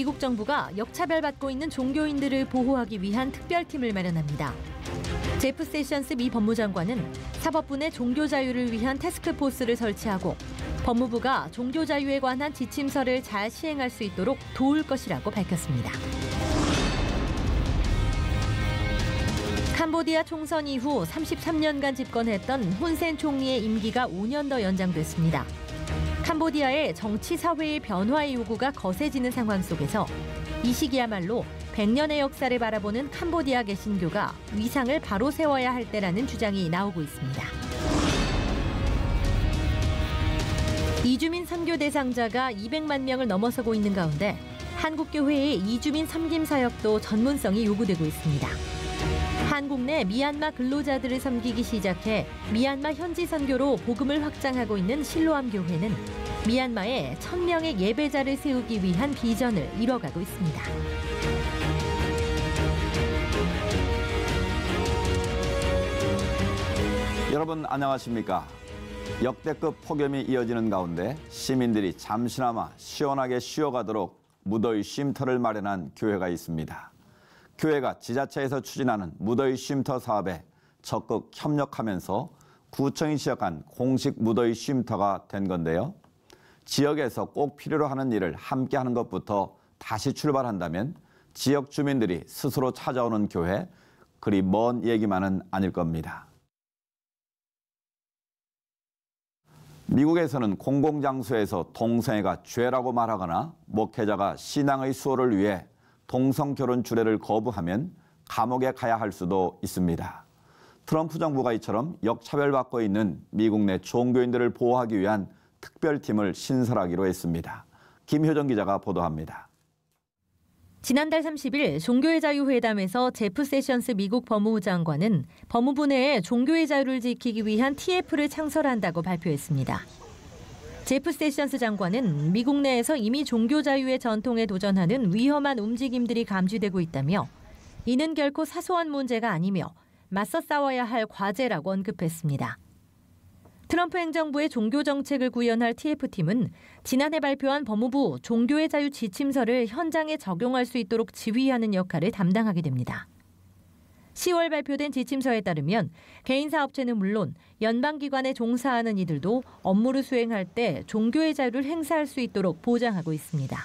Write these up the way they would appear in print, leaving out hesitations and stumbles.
미국 정부가 역차별받고 있는 종교인들을 보호하기 위한 특별팀을 마련합니다. 제프 세션스 미 법무장관은 사법부 내 종교 자유를 위한 태스크포스를 설치하고 법무부가 종교 자유에 관한 지침서를 잘 시행할 수 있도록 도울 것이라고 밝혔습니다. 캄보디아 총선 이후 33년간 집권했던 훈센 총리의 임기가 5년 더 연장됐습니다. 캄보디아의 정치 사회의 변화의 요구가 거세지는 상황 속에서 이 시기야말로 100년의 역사를 바라보는 캄보디아 개신교가 위상을 바로 세워야 할 때라는 주장이 나오고 있습니다. 이주민 선교 대상자가 200만 명을 넘어서고 있는 가운데 한국교회의 이주민 섬김 사역도 전문성이 요구되고 있습니다. 한국 내 미얀마 근로자들을 섬기기 시작해 미얀마 현지 선교로 복음을 확장하고 있는 실로암 교회는 미얀마에 1000명의 예배자를 세우기 위한 비전을 이뤄가고 있습니다. 여러분 안녕하십니까? 역대급 폭염이 이어지는 가운데 시민들이 잠시나마 시원하게 쉬어가도록 무더위 쉼터를 마련한 교회가 있습니다. 교회가 지자체에서 추진하는 무더위 쉼터 사업에 적극 협력하면서 구청이 시작한 공식 무더위 쉼터가 된 건데요. 지역에서 꼭 필요로 하는 일을 함께 하는 것부터 다시 출발한다면 지역 주민들이 스스로 찾아오는 교회, 그리 먼 얘기만은 아닐 겁니다. 미국에서는 공공장소에서 동성애가 죄라고 말하거나 목회자가 신앙의 수호를 위해 동성결혼 주례를 거부하면 감옥에 가야 할 수도 있습니다. 트럼프 정부가 이처럼 역차별받고 있는 미국 내 종교인들을 보호하기 위한 특별팀을 신설하기로 했습니다. 김효정 기자가 보도합니다. 지난달 30일 종교의 자유 회담에서 제프 세션스 미국 법무부 장관은 법무부 내에 종교의 자유를 지키기 위한 TF를 창설한다고 발표했습니다. 제프 세션스 장관은 미국 내에서 이미 종교 자유의 전통에 도전하는 위험한 움직임들이 감지되고 있다며 이는 결코 사소한 문제가 아니며 맞서 싸워야 할 과제라고 언급했습니다. 트럼프 행정부의 종교 정책을 구현할 TF팀은 지난해 발표한 법무부 종교의 자유 지침서를 현장에 적용할 수 있도록 지휘하는 역할을 담당하게 됩니다. 10월 발표된 지침서에 따르면 개인사업체는 물론 연방기관에 종사하는 이들도 업무를 수행할 때 종교의 자유를 행사할 수 있도록 보장하고 있습니다.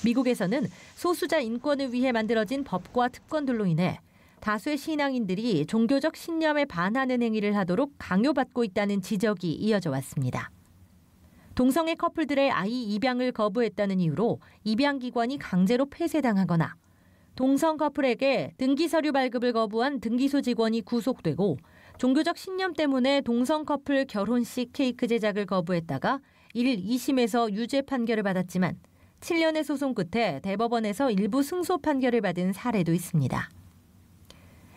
미국에서는 소수자 인권을 위해 만들어진 법과 특권들로 인해 다수의 신앙인들이 종교적 신념에 반하는 행위를 하도록 강요받고 있다는 지적이 이어져 왔습니다. 동성애 커플들의 아이 입양을 거부했다는 이유로 입양기관이 강제로 폐쇄당하거나 동성 커플에게 등기 서류 발급을 거부한 등기소 직원이 구속되고 종교적 신념 때문에 동성 커플 결혼식 케이크 제작을 거부했다가 1일 2심에서 유죄 판결을 받았지만 7년의 소송 끝에 대법원에서 일부 승소 판결을 받은 사례도 있습니다.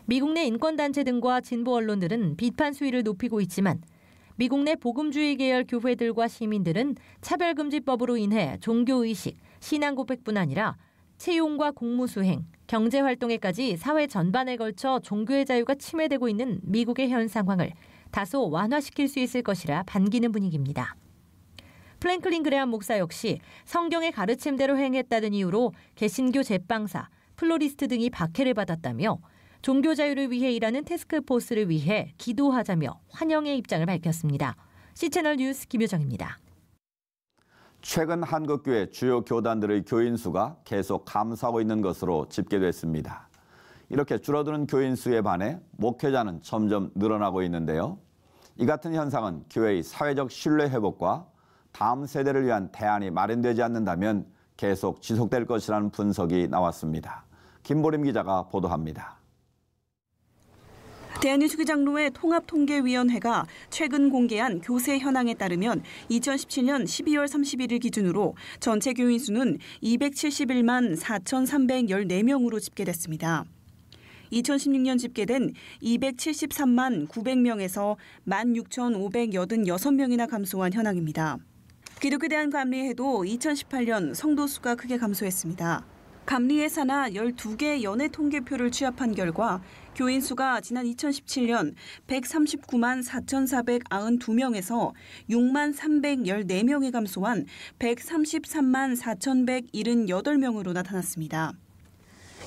미국 내 인권단체 등과 진보 언론들은 비판 수위를 높이고 있지만 미국 내 복음주의 계열 교회들과 시민들은 차별금지법으로 인해 종교의식, 신앙 고백뿐 아니라 채용과 공무수행, 경제활동에까지 사회 전반에 걸쳐 종교의 자유가 침해되고 있는 미국의 현 상황을 다소 완화시킬 수 있을 것이라 반기는 분위기입니다. 프랭클린 그레함 목사 역시 성경의 가르침대로 행했다는 이유로 개신교 제빵사, 플로리스트 등이 박해를 받았다며 종교 자유를 위해 일하는 태스크포스를 위해 기도하자며 환영의 입장을 밝혔습니다. C채널 뉴스 김효정입니다. 최근 한국교회 주요 교단들의 교인 수가 계속 감소하고 있는 것으로 집계됐습니다. 이렇게 줄어드는 교인 수에 반해 목회자는 점점 늘어나고 있는데요. 이 같은 현상은 교회의 사회적 신뢰 회복과 다음 세대를 위한 대안이 마련되지 않는다면 계속 지속될 것이라는 분석이 나왔습니다. 김보림 기자가 보도합니다. 대한뉴스 장로회 통합통계위원회가 최근 공개한 교세 현황에 따르면 2017년 12월 31일 기준으로 전체 교인 수는 271만 4,314명으로 집계됐습니다. 2016년 집계된 273만 900명에서 16,586명이나 감소한 현황입니다. 기독교에 대한 감리회도 2018년 성도 수가 크게 감소했습니다. 감리에 산하 12개 연애 통계표를 취합한 결과 교인 수가 지난 2017년 139만 4,492명에서 6만 314명에 감소한 133만 4,178명으로 나타났습니다.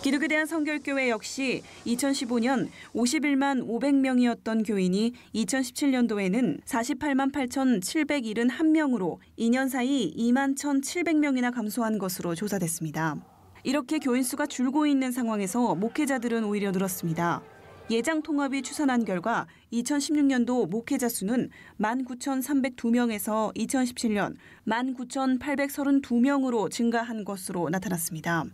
기독에 대한 성결교회 역시 2015년 51만 500명이었던 교인이 2017년도에는 48만 8,771명으로 2년 사이 2만 1,700명이나 감소한 것으로 조사됐습니다. 이렇게 교인 수가 줄고 있는 상황에서 목회자들은 오히려 늘었습니다. 예장 통합이 추산한 결과 2016년도 목회자 수는 19,302명에서 2017년 19,832명으로 증가한 것으로 나타났습니다.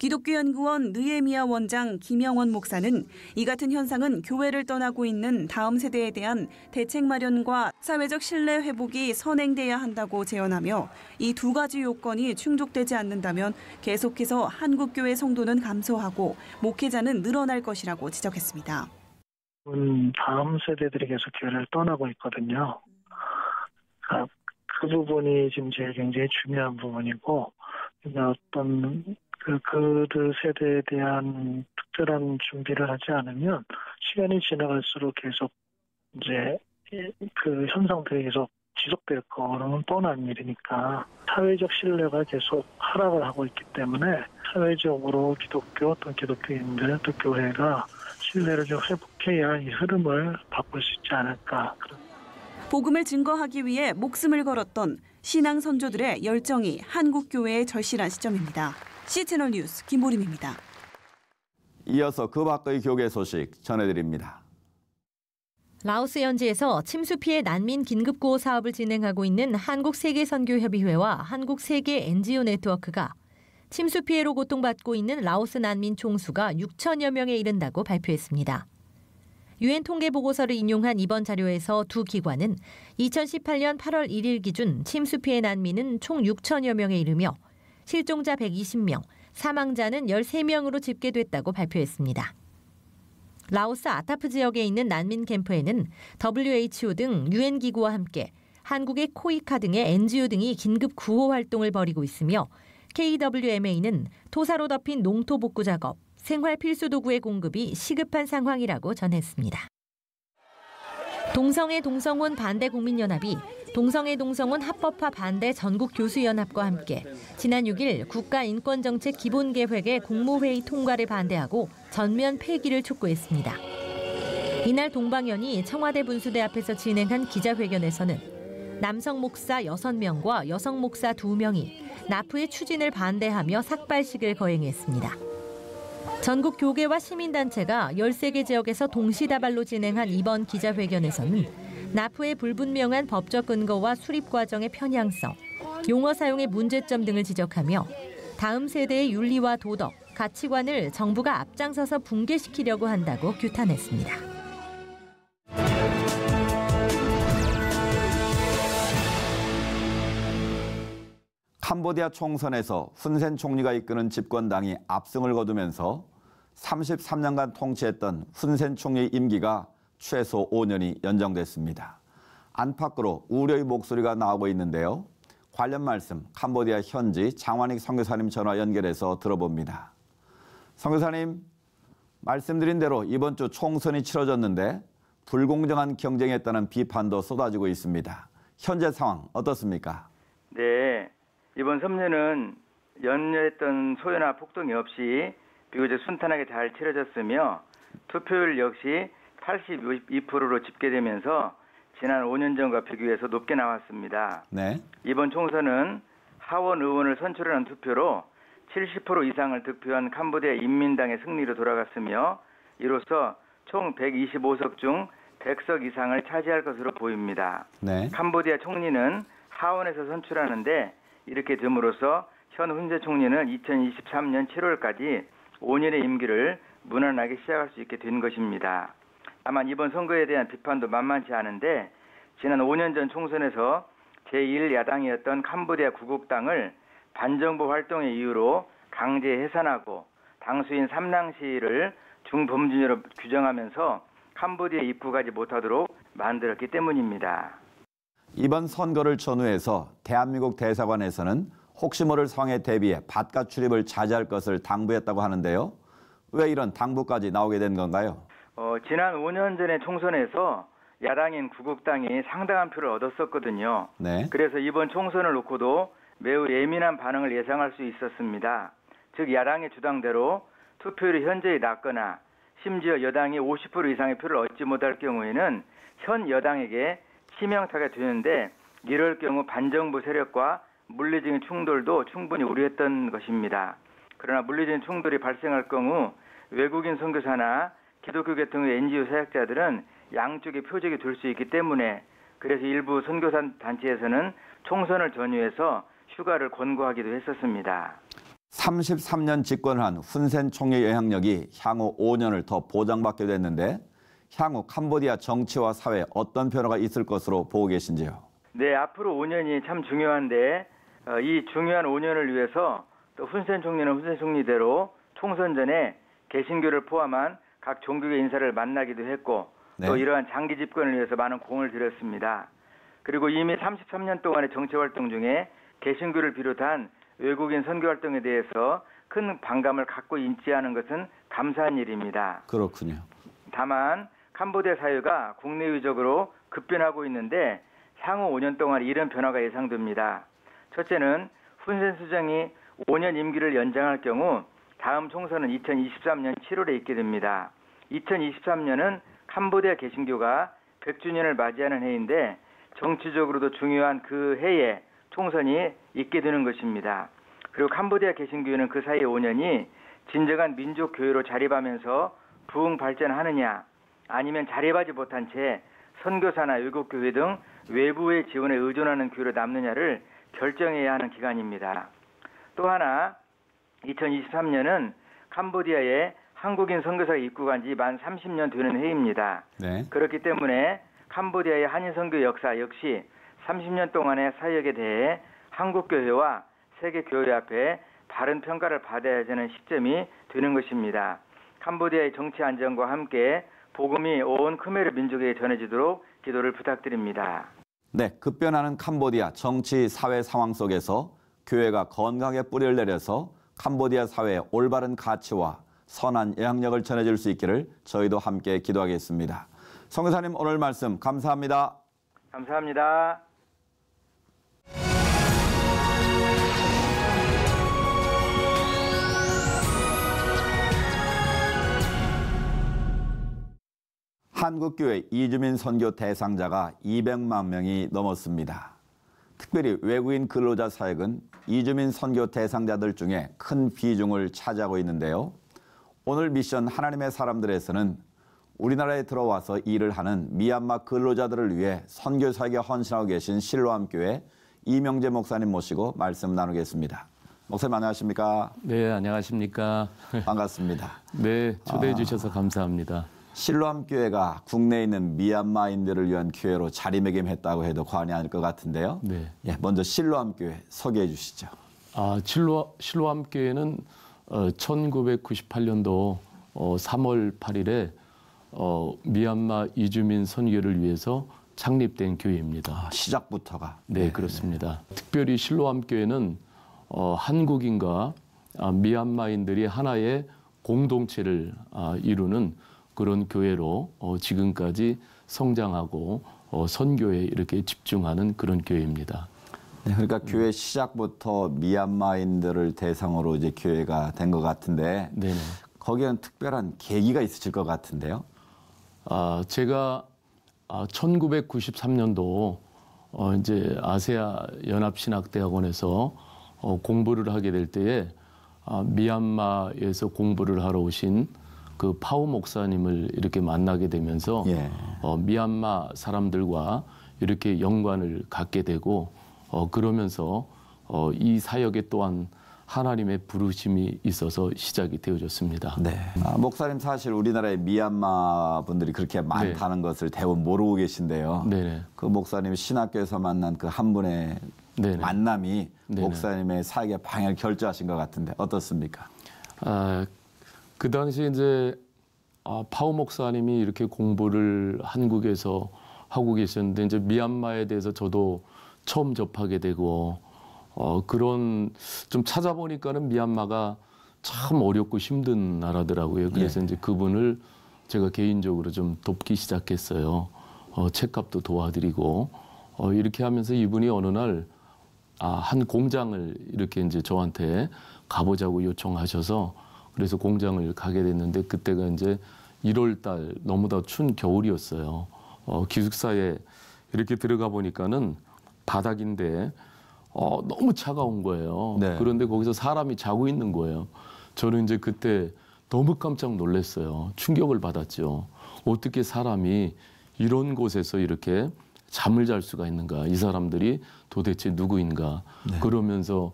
기독교연구원 느헤미야 원장 김영원 목사는 이 같은 현상은 교회를 떠나고 있는 다음 세대에 대한 대책 마련과 사회적 신뢰 회복이 선행돼야 한다고 제언하며 이 두 가지 요건이 충족되지 않는다면 계속해서 한국교회 성도는 감소하고 목회자는 늘어날 것이라고 지적했습니다. 다음 세대들이 계속 교회를 떠나고 있거든요. 그 부분이 지금 제일 굉장히 중요한 부분이고 어떤 그들 세대에 대한 특별한 준비를 하지 않으면 시간이 지나갈수록 계속 이제 그 현상들이 계속 지속될 거는 뻔한 일이니까 사회적 신뢰가 계속 하락을 하고 있기 때문에 사회적으로 기독교 또는 기독교인들 또 교회가 신뢰를 좀 회복해야 이 흐름을 바꿀 수 있지 않을까. 복음을 증거하기 위해 목숨을 걸었던 신앙 선조들의 열정이 한국 교회에 절실한 시점입니다. CCTV 뉴스 김보림입니다. 이어서 그 밖의 교계 소식 전해드립니다. 라오스 현지에서 침수 피해 난민 긴급구호 사업을 진행하고 있는 한국세계선교협의회와 한국세계 NGO 네트워크가 침수 피해로 고통받고 있는 라오스 난민 총수가 6천여 명에 이른다고 발표했습니다. 유엔 통계 보고서를 인용한 이번 자료에서 두 기관은 2018년 8월 1일 기준 침수 피해 난민은 총 6천여 명에 이르며 실종자 120명, 사망자는 13명으로 집계됐다고 발표했습니다. 라오스 아타프 지역에 있는 난민 캠프에는 WHO 등 유엔 기구와 함께 한국의 코이카 등의 NGO 등이 긴급 구호 활동을 벌이고 있으며 KWMA는 토사로 덮인 농토 복구 작업, 생활 필수 도구의 공급이 시급한 상황이라고 전했습니다. 동성애 동성혼 반대 국민연합이 동성애 동성혼 합법화 반대 전국교수연합과 함께 지난 6일 국가인권정책 기본계획의 국무회의 통과를 반대하고 전면 폐기를 촉구했습니다. 이날 동방연이 청와대 분수대 앞에서 진행한 기자회견에서는 남성 목사 6명과 여성 목사 2명이 나프의 추진을 반대하며 삭발식을 거행했습니다. 전국 교계와 시민단체가 13개 지역에서 동시다발로 진행한 이번 기자회견에서는 나프의 불분명한 법적 근거와 수립 과정의 편향성, 용어 사용의 문제점 등을 지적하며 다음 세대의 윤리와 도덕, 가치관을 정부가 앞장서서 붕괴시키려고 한다고 규탄했습니다. 캄보디아 총선에서 훈센 총리가 이끄는 집권당이 압승을 거두면서 33년간 통치했던 훈센 총리의 임기가 최소 5년이 연장됐습니다. 안팎으로 우려의 목소리가 나오고 있는데요. 관련 말씀 캄보디아 현지 장완익 선교사님 전화 연결해서 들어봅니다. 선교사님, 말씀드린 대로 이번 주 총선이 치러졌는데 불공정한 경쟁했다는 비판도 쏟아지고 있습니다. 현재 상황 어떻습니까? 네, 이번 선거는 연여했던 소요나 폭동이 없이 비교적 순탄하게 잘 치러졌으며 투표율 역시 82%로 집계되면서 지난 5년 전과 비교해서 높게 나왔습니다. 네. 이번 총선은 하원 의원을 선출하는 투표로 70% 이상을 득표한 캄보디아 인민당의 승리로 돌아갔으며 이로써 총 125석 중 100석 이상을 차지할 것으로 보입니다. 네. 캄보디아 총리는 하원에서 선출하는데 이렇게 됨으로써 현 훈센 총리는 2023년 7월까지 5년의 임기를 무난하게 시작할 수 있게 된 것입니다. 다만 이번 선거에 대한 비판도 만만치 않은데 지난 5년 전 총선에서 제1야당이었던 캄보디아 구국당을 반정부 활동의 이유로 강제 해산하고 당수인 삼랑시를 중범죄로 규정하면서 캄보디아에 입국하지 못하도록 만들었기 때문입니다. 이번 선거를 전후해서 대한민국 대사관에서는 혹시 모를 상황에 대비해 바깥 출입을 자제할 것을 당부했다고 하는데요. 왜 이런 당부까지 나오게 된 건가요? 지난 5년 전에 총선에서 야당인 구국당이 상당한 표를 얻었었거든요. 네. 그래서 이번 총선을 놓고도 매우 예민한 반응을 예상할 수 있었습니다. 즉 야당의 주장대로 투표율이 현저히 낮거나 심지어 여당이 50% 이상의 표를 얻지 못할 경우에는 현 여당에게 치명타가 되는데 이럴 경우 반정부 세력과 물리적인 충돌도 충분히 우려했던 것입니다. 그러나 물리적인 충돌이 발생할 경우 외국인 선교사나 기독교 계통의 NGO 사역자들은 양쪽의 표적이 될 수 있기 때문에 그래서 일부 선교사 단체에서는 총선을 전후해서 휴가를 권고하기도 했었습니다. 33년 집권을 한 훈센 총리의 영향력이 향후 5년을 더 보장받게 됐는데 향후 캄보디아 정치와 사회에 어떤 변화가 있을 것으로 보고 계신지요? 네, 앞으로 5년이 참 중요한데 이 중요한 5년을 위해서 또 훈센 총리는 훈센 총리대로 총선 전에 개신교를 포함한 각 종교계 인사를 만나기도 했고 또 이러한 장기 집권을 위해서 많은 공을 들였습니다. 그리고 이미 33년 동안의 정치활동 중에 개신교를 비롯한 외국인 선교활동에 대해서 큰 반감을 갖고 있지않은 것은 감사한 일입니다. 그렇군요. 다만 캄보디아 사회가 국내 위적으로 급변하고 있는데 향후 5년 동안 이런 변화가 예상됩니다. 첫째는 훈센 수장이 5년 임기를 연장할 경우 다음 총선은 2023년 7월에 있게 됩니다. 2023년은 캄보디아 개신교가 100주년을 맞이하는 해인데 정치적으로도 중요한 그 해에 총선이 있게 되는 것입니다. 그리고 캄보디아 개신교회는 그 사이 5년이 진정한 민족 교회로 자립하면서 부흥 발전하느냐 아니면 자립하지 못한 채 선교사나 외국교회 등 외부의 지원에 의존하는 교회로 남느냐를 결정해야 하는 기간입니다. 또 하나 2023년은 캄보디아에 한국인 선교사가 입국한 지 만 30년 되는 해입니다. 네. 그렇기 때문에 캄보디아의 한인 선교 역사 역시 30년 동안의 사역에 대해 한국교회와 세계교회 앞에 바른 평가를 받아야 되는 시점이 되는 것입니다. 캄보디아의 정치 안정과 함께 복음이 온 크메르 민족에 전해지도록 기도를 부탁드립니다. 네, 급변하는 캄보디아 정치 사회 상황 속에서 교회가 건강하게 뿌리를 내려서 캄보디아 사회의 올바른 가치와 선한 영향력을 전해줄 수 있기를 저희도 함께 기도하겠습니다. 선교사님 오늘 말씀 감사합니다. 감사합니다. 한국교회 이주민 선교 대상자가 200만 명이 넘었습니다. 특별히 외국인 근로자 사역은 이주민 선교 대상자들 중에 큰 비중을 차지하고 있는데요. 오늘 미션 하나님의 사람들에서는 우리나라에 들어와서 일을 하는 미얀마 근로자들을 위해 선교 사역에 헌신하고 계신 실로암 교회 이명재 목사님 모시고 말씀 나누겠습니다. 목사님 안녕하십니까? 네, 안녕하십니까? 반갑습니다. 네, 초대해 주셔서 감사합니다. 실로암 교회가 국내에 있는 미얀마인들을 위한 교회로 자리매김했다고 해도 과언이 아닐 것 같은데요. 네. 예, 먼저 실로암 교회 소개해 주시죠. 실로암 교회는 1998년도 3월 8일에 미얀마 이주민 선교를 위해서 창립된 교회입니다. 시작부터가. 네, 그렇습니다. 특별히 실로암 교회는 한국인과 미얀마인들이 하나의 공동체를 이루는 그런 교회로 지금까지 성장하고 선교에 이렇게 집중하는 그런 교회입니다. 네, 그러니까 교회 시작부터 미얀마인들을 대상으로 이제 교회가 된 것 같은데, 네네. 거기에는 특별한 계기가 있으실 것 같은데요. 제가 1993년도 이제 아세아 연합신학대학원에서 공부를 하게 될 때에 미얀마에서 공부를 하러 오신 그 파우 목사님을 이렇게 만나게 되면서 미얀마 사람들과 이렇게 연관을 갖게 되고 그러면서 이 사역에 또한 하나님의 부르심이 있어서 시작이 되어졌습니다. 네. 목사님 사실 우리나라에 미얀마 분들이 그렇게 많다는 것을 대부분 모르고 계신데요. 네네. 그 목사님 신학교에서 만난 그 한 분의 만남이 목사님의 사역의 방향을 결정하신 것 같은데 어떻습니까? 그 당시 이제 파우 목사님이 이렇게 공부를 한국에서 하고 계셨는데 이제 미얀마에 대해서 저도 처음 접하게 되고 그런 좀 찾아보니까는 미얀마가 참 어렵고 힘든 나라더라고요. 그래서 이제 그분을 제가 개인적으로 좀 돕기 시작했어요. 책값도 도와드리고 이렇게 하면서 이분이 어느 날 한 공장을 이렇게 이제 저한테 가보자고 요청하셔서 그래서 공장을 가게 됐는데 그때가 이제 1월 달 너무나 추운 겨울이었어요. 기숙사에 이렇게 들어가 보니까는 바닥인데 너무 차가운 거예요. 네. 그런데 거기서 사람이 자고 있는 거예요. 저는 이제 그때 너무 깜짝 놀랐어요. 충격을 받았죠. 어떻게 사람이 이런 곳에서 이렇게 잠을 잘 수가 있는가? 이 사람들이 도대체 누구인가? 그러면서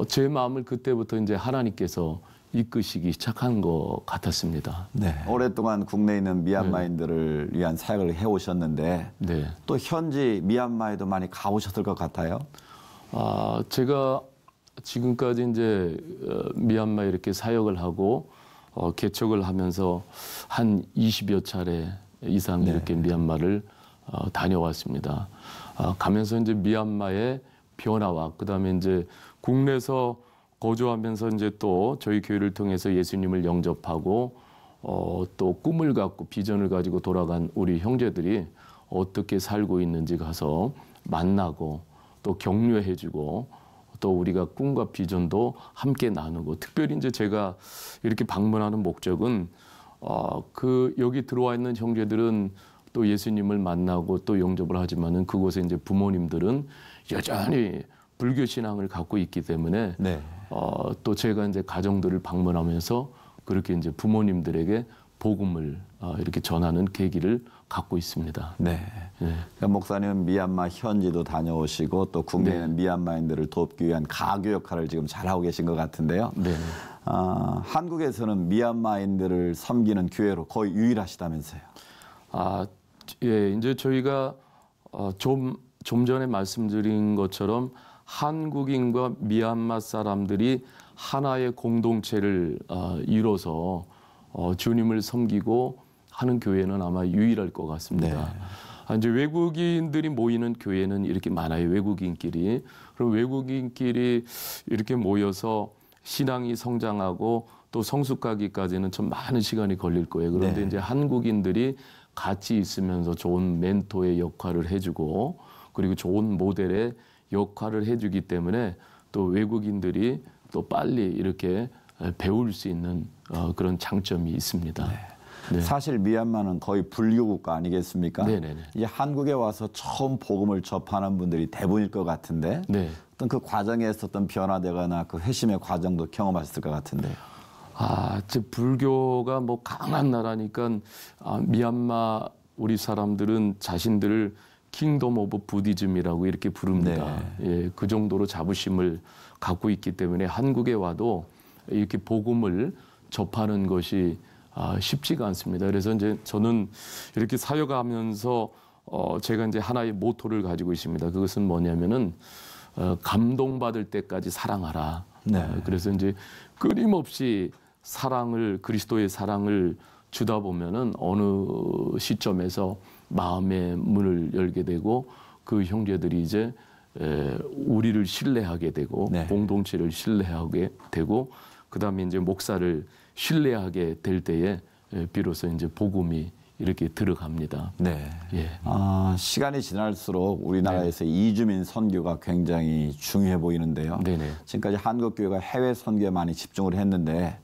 제 마음을 그때부터 이제 하나님께서 이끄시기 시작한 것 같았습니다. 네. 오랫동안 국내에 있는 미얀마인들을 위한 사역을 해오셨는데 네. 또 현지 미얀마에도 많이 가보셨을 것 같아요. 제가 지금까지 이제 미얀마에 이렇게 사역을 하고 개척을 하면서 한 20여 차례 이상 이렇게 미얀마를 다녀왔습니다. 가면서 이제 미얀마의 변화와 그다음에 이제 국내에서 거주하면서 이제 또 저희 교회를 통해서 예수님을 영접하고 또 꿈을 갖고 비전을 가지고 돌아간 우리 형제들이 어떻게 살고 있는지 가서 만나고 또 격려해주고 또 우리가 꿈과 비전도 함께 나누고 특별히 이제 제가 이렇게 방문하는 목적은 여기 들어와 있는 형제들은 또 예수님을 만나고 또 영접을 하지만은 그곳에 이제 부모님들은 여전히 불교 신앙을 갖고 있기 때문에 또 제가 이제 가정들을 방문하면서 그렇게 이제 부모님들에게 복음을 이렇게 전하는 계기를 갖고 있습니다. 네. 그러니까 목사님은 미얀마 현지도 다녀오시고 또 국내에 있는 미얀마인들을 돕기 위한 가교 역할을 지금 잘하고 계신 것 같은데요. 네. 한국에서는 미얀마인들을 섬기는 교회로 거의 유일하시다면서요. 예, 이제 저희가 좀 전에 말씀드린 것처럼 한국인과 미얀마 사람들이 하나의 공동체를 이뤄서 주님을 섬기고 하는 교회는 아마 유일할 것 같습니다. 이제 외국인들이 모이는 교회는 이렇게 많아요. 외국인끼리. 그럼 외국인끼리 이렇게 모여서 신앙이 성장하고 또 성숙하기까지는 좀 많은 시간이 걸릴 거예요. 그런데 이제 한국인들이 같이 있으면서 좋은 멘토의 역할을 해주고 그리고 좋은 모델의 역할을 해주기 때문에 또 외국인들이 또 빨리 이렇게 배울 수 있는 그런 장점이 있습니다. 네. 사실 미얀마는 거의 불교 국가 아니겠습니까? 네네네. 이제 한국에 와서 처음 복음을 접하는 분들이 대부분일 것 같은데 어떤 그 과정에 있었던 변화되거나 그 회심의 과정도 경험하셨을 것 같은데요. 불교가 뭐 강한 나라니까 미얀마 우리 사람들은 자신들을 킹덤 오브 부디즘이라고 이렇게 부릅니다. 예, 그 정도로 자부심을 갖고 있기 때문에 한국에 와도 이렇게 복음을 접하는 것이 쉽지가 않습니다. 그래서 이제 저는 이렇게 사역하면서 제가 이제 하나의 모토를 가지고 있습니다. 그것은 뭐냐면은 감동받을 때까지 사랑하라. 그래서 이제 끊임없이 그리스도의 사랑을 주다 보면은 어느 시점에서 마음의 문을 열게 되고 그 형제들이 이제 우리를 신뢰하게 되고 공동체를 신뢰하게 되고 그다음에 이제 목사를 신뢰하게 될 때에 비로소 이제 복음이 이렇게 들어갑니다. 시간이 지날수록 우리나라에서 이주민 선교가 굉장히 중요해 보이는데요. 지금까지 한국 교회가 해외 선교에 많이 집중을 했는데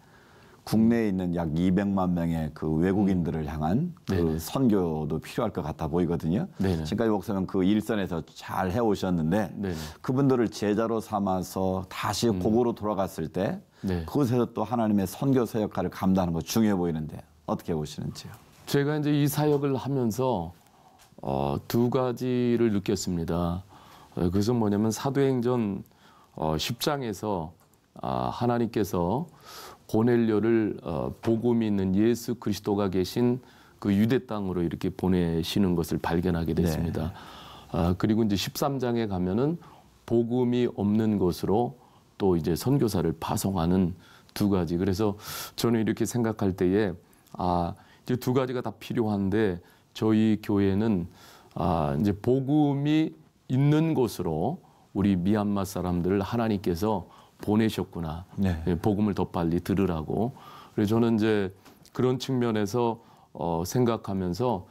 국내에 있는 약 200만 명의 그 외국인들을 향한 그 선교도 필요할 것 같아 보이거든요. 지금까지 목사님 그 일선에서 잘 해오셨는데 그분들을 제자로 삼아서 다시 고국으로 돌아갔을 때 그곳에서 또 하나님의 선교사 역할을 감당하는 거 중요해 보이는데 어떻게 보시는지요? 제가 이제 이 사역을 하면서 두 가지를 느꼈습니다. 그것은 뭐냐면 사도행전 10장에서 하나님께서 고넬료를 복음이 있는 예수 그리스도가 계신 그 유대 땅으로 이렇게 보내시는 것을 발견하게 됐습니다. 그리고 이제 13장에 가면은 복음이 없는 곳으로 또 이제 선교사를 파송하는 두 가지. 그래서 저는 이렇게 생각할 때에 이제 두 가지가 다 필요한데 저희 교회는 이제 복음이 있는 곳으로 우리 미얀마 사람들을 하나님께서 보내셨구나. 네. 복음을 더 빨리 들으라고. 그래서 저는 이제 그런 측면에서 생각하면서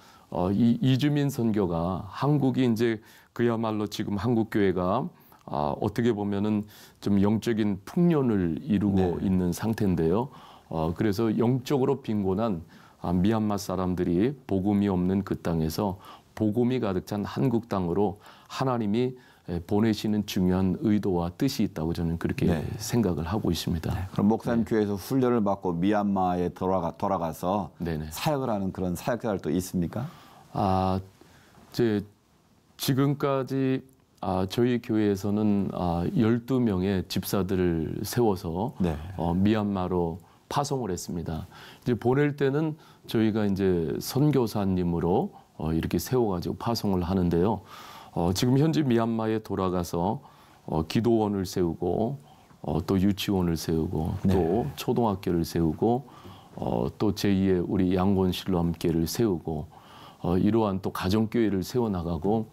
이 이주민 선교가 한국이 이제 그야말로 지금 한국 교회가 어떻게 보면은 좀 영적인 풍년을 이루고 네. 있는 상태인데요. 그래서 영적으로 빈곤한 미얀마 사람들이 복음이 없는 그 땅에서 복음이 가득 찬 한국 땅으로 하나님이 보내시는 중요한 의도와 뜻이 있다고 저는 그렇게 네. 생각을 하고 있습니다. 그럼 목사님 교회에서 훈련을 받고 미얀마에 돌아가서 네네. 사역을 하는 그런 사역자들도 있습니까? 지금까지 저희 교회에서는 12명의 집사들을 세워서 네. 미얀마로 파송을 했습니다. 이제 보낼 때는 저희가 이제 선교사님으로 이렇게 세워가지고 파송을 하는데요. 지금 현재 미얀마에 돌아가서 기도원을 세우고 또 유치원을 세우고 또 네. 초등학교를 세우고 또 제2의 우리 양곤실로함교회를 세우고 이러한 또 가정교회를 세워나가고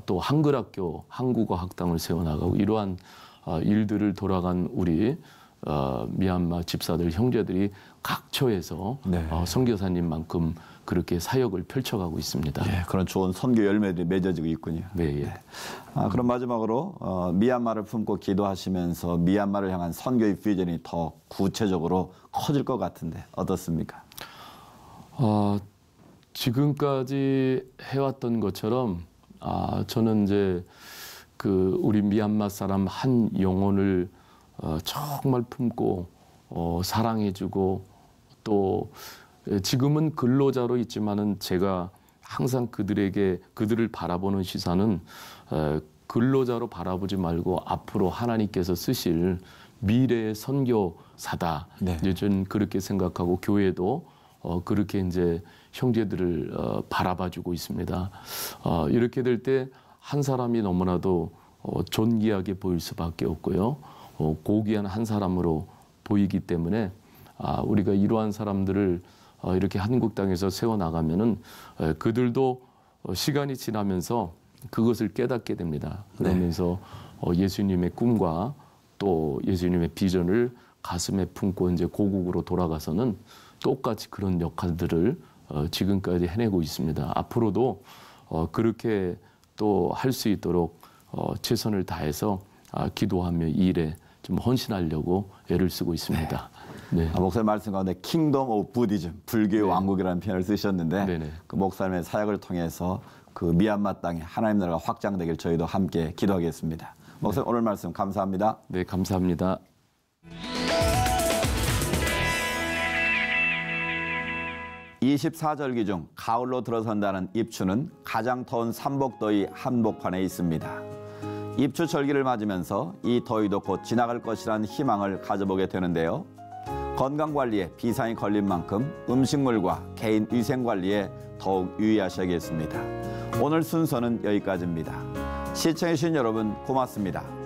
또 한글학교, 한국어 학당을 세워나가고 이러한 일들을 돌아간 우리 미얀마 집사들 형제들이 각처에서 네. 선교사님만큼 그렇게 사역을 펼쳐가고 있습니다. 예, 그런 좋은 선교 열매들이 맺어지고 있군요. 네, 예. 그럼 마지막으로 미얀마를 품고 기도하시면서 미얀마를 향한 선교의 비전이 더 구체적으로 커질 것 같은데 어떻습니까? 지금까지 해왔던 것처럼 저는 이제 우리 미얀마 사람 한 영혼을 정말 품고 사랑해주고 또 지금은 근로자로 있지만은 제가 항상 그들을 바라보는 시선은 근로자로 바라보지 말고 앞으로 하나님께서 쓰실 미래의 선교사다. 네. 이제 저는 그렇게 생각하고 교회도 그렇게 이제 형제들을 바라봐주고 있습니다. 이렇게 될 때 한 사람이 너무나도 존귀하게 보일 수밖에 없고요. 고귀한 한 사람으로 보이기 때문에 우리가 이러한 사람들을 이렇게 한국 땅에서 세워나가면은 그들도 시간이 지나면서 그것을 깨닫게 됩니다. 그러면서 예수님의 꿈과 또 예수님의 비전을 가슴에 품고 이제 고국으로 돌아가서는 똑같이 그런 역할들을 지금까지 해내고 있습니다. 앞으로도 그렇게 또 할 수 있도록 최선을 다해서 기도하며 일에 좀 헌신하려고 애를 쓰고 있습니다. 네. 목사님 말씀 가운데 킹덤 오브 부디즘, 불교의 네. 왕국이라는 표현을 쓰셨는데 네네. 그 목사님의 사역을 통해서 그 미얀마 땅에 하나님 나라가 확장되길 저희도 함께 기도하겠습니다. 목사님 오늘 말씀 감사합니다. 네, 감사합니다. (24절기) 중 가을로 들어선다는 입추는 가장 더운 삼복더위 한복판에 있습니다. 입추 절기를 맞으면서 이 더위도 곧 지나갈 것이라는 희망을 가져보게 되는데요. 건강관리에 비상이 걸린 만큼 음식물과 개인 위생관리에 더욱 유의하셔야겠습니다. 오늘 순서는 여기까지입니다. 시청해주신 여러분 고맙습니다.